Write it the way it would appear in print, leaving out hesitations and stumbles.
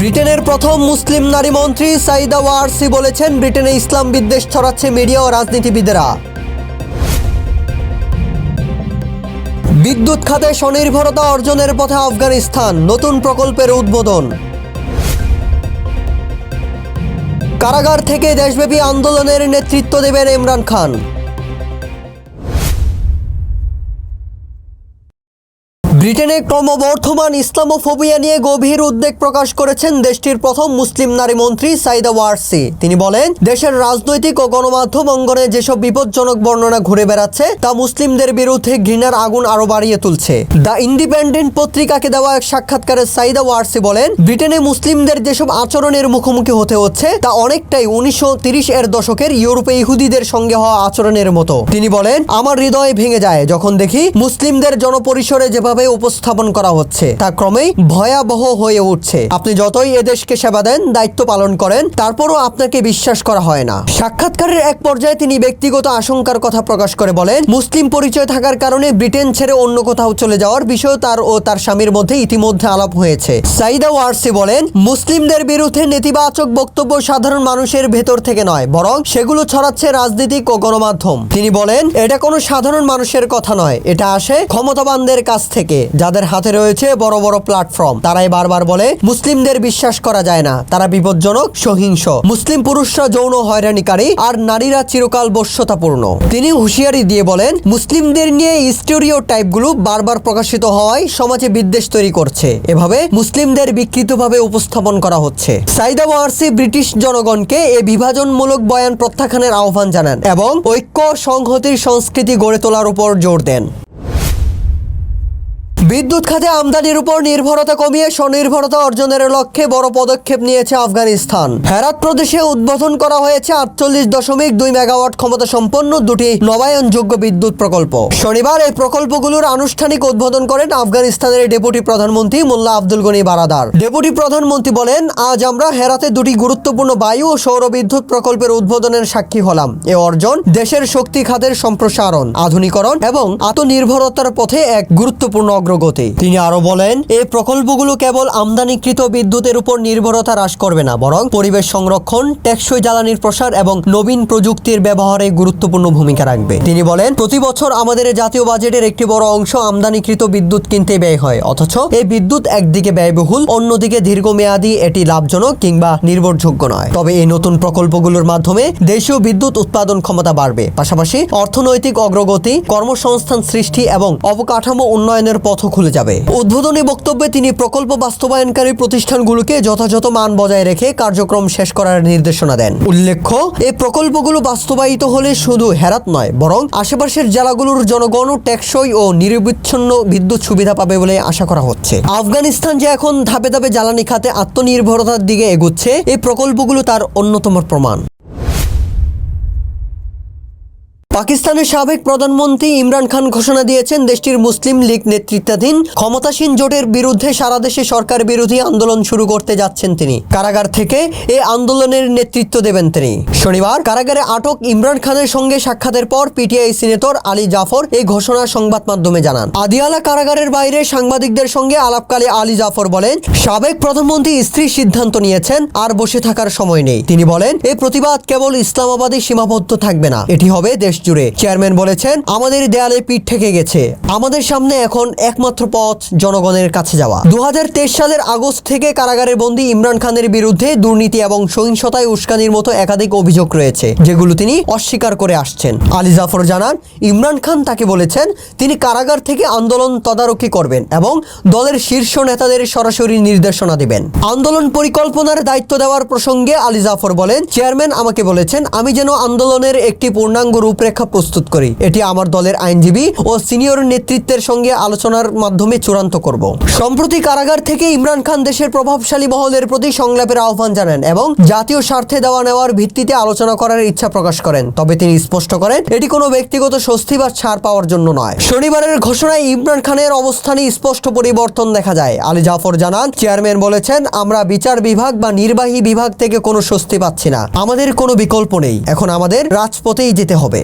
ব্রিটেনের প্রথম মুসলিম নারী মন্ত্রী সাইদা ওয়ারসি বলেছেন, ব্রিটেনে ইসলাম বিদ্বেষ ছড়াচ্ছে মিডিয়া ও রাজনীতিবিদেরা। বিদ্যুৎ খাতে স্বনির্ভরতা অর্জনের পথে আফগানিস্তান, নতুন প্রকল্পের উদ্বোধন। কারাগার থেকে দেশব্যাপী আন্দোলনের নেতৃত্ব দেবেন ইমরান খান। ব্রিটেনে ক্রমবর্ধমান ইসলামোফোবিয়া নিয়ে গভীর উদ্বেগ প্রকাশ করেছেন দেশটির প্রথম মুসলিম নারী মন্ত্রী সাইদা ওয়ারসি। তিনি বলেন, দেশের রাজনৈতিক ও গণমাধ্যম অঙ্গনে যেসব বিপজ্জনক বর্ণনা ঘুরে বেড়াচ্ছে তা মুসলিমদের বিরুদ্ধে ঘৃণার আগুন আরো বাড়িয়ে তুলছে। দ্য ইন্ডিপেন্ডেন্ট পত্রিকাকে দেওয়া এক সাক্ষাৎকারে সাইদা ওয়ারসি বলেন, ব্রিটেনে মুসলিমদের যেসব আচরণের মুখোমুখি হতে হচ্ছে তা অনেকটাই 1930-এর দশকের ইউরোপে ইহুদিদের সঙ্গে হওয়া আচরণের মতো। তিনি বলেন, আমার হৃদয় ভেঙে যায় যখন দেখি মুসলিমদের জনপরিসরে যেভাবে উপস্থাপন করা হচ্ছে তা ক্রমেই ভয়াবহ হয়ে উঠছে। আপনি যতই এদেশকে সেবা দেন, দায়িত্ব পালন করেন, তারপরও আপনাকে বিশ্বাস করা হয় না। সাক্ষাৎকারের এক পর্যায়ে তিনি ব্যক্তিগত আশঙ্কার কথা প্রকাশ করে বলেন, মুসলিম পরিচয় থাকার কারণে ব্রিটেন ছেড়ে অন্য কোথাও চলে যাওয়ার বিষয়ে তার ও তার স্বামীর মধ্যে ইতিমধ্যে আলাপ হয়েছে। সাইদা ওয়ারসি বলেন, মুসলিমদের বিরুদ্ধে নেতিবাচক বক্তব্য সাধারণ মানুষের ভেতর থেকে নয়, বরং সেগুলো ছড়াচ্ছে রাজনীতিক ও গণমাধ্যম। তিনি বলেন, এটা কোনো সাধারণ মানুষের কথা নয়, এটা আসে ক্ষমতাবানদের কাছ থেকে, যাদের হাতে রয়েছে বড় বড় প্ল্যাটফর্ম। তারাই বারবার বলে মুসলিমদের বিশ্বাস করা যায় না, তারা বিপজ্জনক, সহিংস, মুসলিম পুরুষরা যৌন হয়রানিকারী আর নারীরা চিরকাল বশ্যতাপূর্ণ। তিনি হুঁশিয়ারি দিয়ে বলেন, মুসলিমদের নিয়ে স্টেরিওটাইপগুলো বারবার প্রকাশিত হওয়ায় সমাজে বিদ্বেষ তৈরি করছে। এভাবে মুসলিমদের বিকৃতভাবে উপস্থাপন করা হচ্ছে। সাইদা ওয়ারসি ব্রিটিশ জনগণকে এ বিভাজনমূলক বয়ান প্রত্যাখ্যানের আহ্বান জানান এবং ঐক্য সংহতির সংস্কৃতি গড়ে তোলার উপর জোর দেন। বিদ্যুৎ খাতে আমদানির উপর নির্ভরতা কমিয়ে স্বনির্ভরতা অর্জনের লক্ষ্যে বড় পদক্ষেপ নিয়েছে আফগানিস্তান। হেরাত প্রদেশে উদ্বোধন করা হয়েছে 48.2 মেগাওয়াট ক্ষমতা সম্পন্ন দুটি নবায়নযোগ্য বিদ্যুৎ প্রকল্প। শনিবার এই প্রকল্পগুলোর আনুষ্ঠানিক উদ্বোধন করেন আফগানিস্তানের ডেপুটি প্রধানমন্ত্রী মোল্লা আব্দুল গনি বারাদার। ডেপুটি প্রধানমন্ত্রী বলেন, আজ আমরা হেরাতে দুটি গুরুত্বপূর্ণ বায়ু ও সৌর বিদ্যুৎ প্রকল্পের উদ্বোধনের সাক্ষী হলাম। এ অর্জন দেশের শক্তি খাতের সম্প্রসারণ, আধুনিকরণ এবং আত্মনির্ভরতার পথে এক গুরুত্বপূর্ণ অগ্রগতি। তিনি আরো বলেন, এই প্রকল্পগুলো কেবল আমদানিকৃত বিদ্যুতের উপর নির্ভরতা হ্রাস করবে না, বরং পরিবেশ সংরক্ষণ, টেকসই জ্বালানির প্রসার এবং নবীন প্রযুক্তির ব্যবহারে গুরুত্বপূর্ণ ভূমিকা রাখবে। তিনি বলেন, প্রতি বছর আমাদের জাতীয় বাজেটের একটি বড় অংশ আমদানিকৃত বিদ্যুৎ কিনতে ব্যয় হয়, অথচ এই বিদ্যুৎ একদিকে ব্যয়বহুল, অন্যদিকে দীর্ঘমেয়াদী এটি লাভজনক কিংবা নির্ভরযোগ্য নয়। তবে এই নতুন প্রকল্পগুলোর মাধ্যমে দেশীয় বিদ্যুৎ উৎপাদন ক্ষমতা বাড়বে, পাশাপাশি অর্থনৈতিক অগ্রগতি, কর্মসংস্থান সৃষ্টি এবং অবকাঠামো উন্নয়নের পথ খুলে যাবে। উদ্বোধনী বক্তব্যে তিনি প্রকল্প বাস্তবায়নকারী প্রতিষ্ঠানগুলোকে যথাযথ মান বজায় রেখে কার্যক্রম শেষ করার নির্দেশনা দেন। উল্লেখ্য, এই প্রকল্পগুলো বাস্তবায়িত হলে শুধু হেরাত নয়, বরং আশেপাশের জেলাগুলোর জনগণও টেকসই ও নিরবিচ্ছিন্ন বিদ্যুৎ সুবিধা পাবে বলে আশা করা হচ্ছে। আফগানিস্তান যে এখন ধাপে ধাপে জ্বালানি খাতে আত্মনির্ভরতার দিকে এগুচ্ছে, এই প্রকল্পগুলো তার অন্যতম প্রমাণ। পাকিস্তানের সাবেক প্রধানমন্ত্রী ইমরান খান ঘোষণা দিয়েছেন, দেশটির মুসলিম লীগ নেতৃত্বাধীন ক্ষমতাসীন জোটের বিরুদ্ধে সারা দেশে সরকার বিরোধী আন্দোলন শুরু করতে যাচ্ছেন তিনি। কারাগার থেকে এই আন্দোলনের নেতৃত্ব দেবেন তিনি। শনিবার কারাগারে আটক ইমরান খানের সঙ্গে সাক্ষাতের পর পিটিআই সিনেটর আলী জাফর এই ঘোষণা সংবাদ মাধ্যমে জানান। আদিয়ালা কারাগারের বাইরে সাংবাদিকদের সঙ্গে আলাপকালে আলী জাফর বলেন, সাবেক প্রধানমন্ত্রী স্থির সিদ্ধান্ত নিয়েছেন, আর বসে থাকার সময় নেই। তিনি বলেন, এই প্রতিবাদ কেবল ইসলামাবাদে সীমাবদ্ধ থাকবে না, এটি হবে দেশ জুড়ে। চেয়ারম্যান বলেছেন, আমাদের দেয়ালে পিঠ ঠেকে গেছে, আমাদের সামনে এখন একমাত্র পথ জনগণের কাছে যাওয়া। 2023 সালের আগস্ট থেকে কারাগারে বন্দী ইমরান খানের বিরুদ্ধে দুর্নীতি এবং সহিংসতায় উস্কানির মতো একাধিক অভিযোগ রয়েছে, যেগুলো তিনি অস্বীকার করে আসছেন। আলী জাফর জানান, ইমরান খান তাকে বলেছেন তিনি কারাগার থেকে আন্দোলন তদারকি করবেন এবং দলের শীর্ষ নেতাদের সরাসরি নির্দেশনা দিবেন। আন্দোলন পরিকল্পনার দায়িত্ব দেওয়ার প্রসঙ্গে আলী জাফর বলেন, চেয়ারম্যান আমাকে বলেছেন আমি যেন আন্দোলনের একটি পূর্ণাঙ্গ রূপরেখা প্রস্তুত করি। এটি আমার দলের আইনজীবী ও সিনিয়র নেতৃত্বের সঙ্গে আলোচনার মাধ্যমে চূড়ান্ত করব। সম্প্রতি কারাগার থেকে ইমরান খান দেশের প্রভাবশালী মহলের প্রতি সংলাপের আহ্বান জানান এবং জাতীয় স্বার্থে দেওয়া নেওয়ার ভিত্তিতে আলোচনা করার ইচ্ছা প্রকাশ করেন। তবে তিনি স্পষ্ট করেন, এটি কোনো ব্যক্তিগত স্বস্তি বা ছাড় পাওয়ার জন্য নয়। শনিবারের ঘোষণায় ইমরান খানের অবস্থানে স্পষ্ট পরিবর্তন দেখা যায়। আলী জাফর জানান, চেয়ারম্যান বলেছেন, আমরা বিচার বিভাগ বা নির্বাহী বিভাগ থেকে কোনো স্বস্তি পাচ্ছি না, আমাদের কোনো বিকল্প নেই, এখন আমাদের রাজপথেই যেতে হবে।